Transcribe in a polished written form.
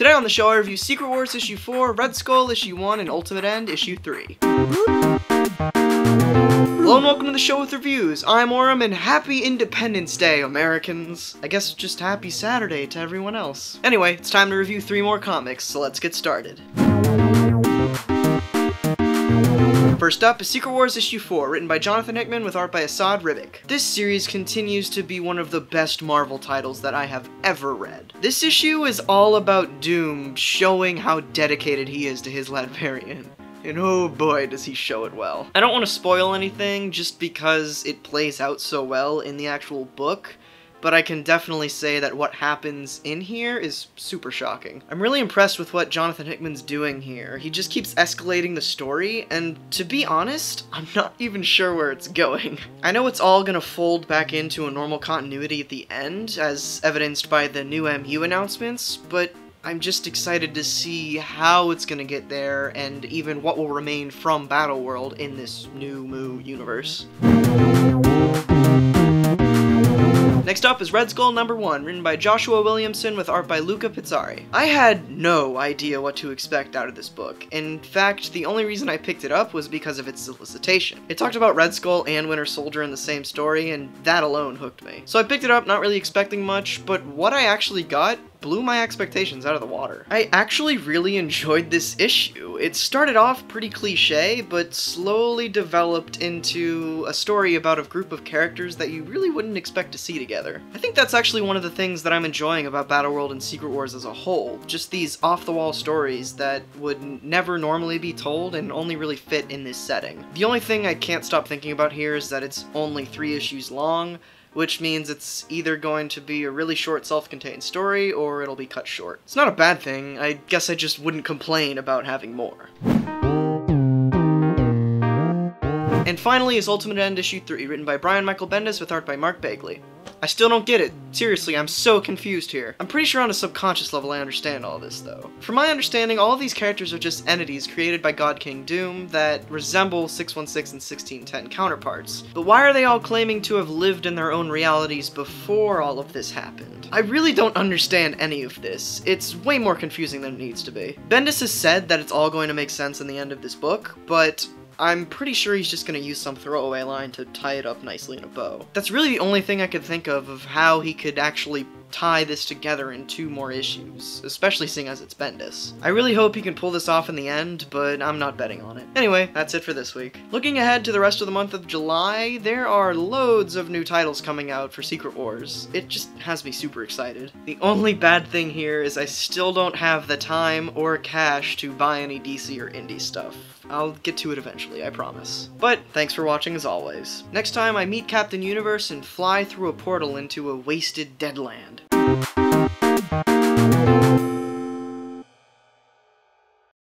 Today on the show I review Secret Wars Issue 4, Red Skull Issue 1, and Ultimate End Issue 3. Hello and welcome to the show with reviews. I'm Auram and happy Independence Day, Americans. I guess just happy Saturday to everyone else. Anyway, it's time to review 3 more comics, so let's get started. First up is Secret Wars Issue 4, written by Jonathan Hickman with art by Asad Ribic. This series continues to be one of the best Marvel titles that I have ever read. This issue is all about Doom showing how dedicated he is to his Latvian. And oh boy, does he show it well. I don't want to spoil anything just because it plays out so well in the actual book, but I can definitely say that what happens in here is super shocking. I'm really impressed with what Jonathan Hickman's doing here. He just keeps escalating the story, and to be honest, I'm not even sure where it's going. I know it's all gonna fold back into a normal continuity at the end, as evidenced by the new MU announcements, but I'm just excited to see how it's gonna get there, and even what will remain from Battleworld in this new Mu universe. Next up is Red Skull #1, written by Joshua Williamson with art by Luca Pizzari. I had no idea what to expect out of this book. In fact, the only reason I picked it up was because of its solicitation. It talked about Red Skull and Winter Soldier in the same story, and that alone hooked me. So I picked it up, not really expecting much, but what I actually got blew my expectations out of the water. I actually really enjoyed this issue. It started off pretty cliche, but slowly developed into a story about a group of characters that you really wouldn't expect to see together. I think that's actually one of the things that I'm enjoying about Battleworld and Secret Wars as a whole. Just these off-the-wall stories that would never normally be told and only really fit in this setting. The only thing I can't stop thinking about here is that it's only 3 issues long, which means it's either going to be a really short self-contained story, or it'll be cut short. It's not a bad thing, I guess I just wouldn't complain about having more. And finally is Ultimate End Issue 3, written by Brian Michael Bendis with art by Mark Bagley. I still don't get it. Seriously, I'm so confused here. I'm pretty sure on a subconscious level I understand all this, though. From my understanding, all of these characters are just entities created by God King Doom that resemble 616 and 1610 counterparts. But why are they all claiming to have lived in their own realities before all of this happened? I really don't understand any of this. It's way more confusing than it needs to be. Bendis has said that it's all going to make sense in the end of this book, but I'm pretty sure he's just gonna use some throwaway line to tie it up nicely in a bow. That's really the only thing I could think of how he could actually tie this together in 2 more issues, especially seeing as it's Bendis. I really hope he can pull this off in the end, but I'm not betting on it. Anyway, that's it for this week. Looking ahead to the rest of the month of July, there are loads of new titles coming out for Secret Wars. It just has me super excited. The only bad thing here is I still don't have the time or cash to buy any DC or indie stuff. I'll get to it eventually, I promise. But thanks for watching as always. Next time I meet Captain Universe and fly through a portal into a wasted Deadland.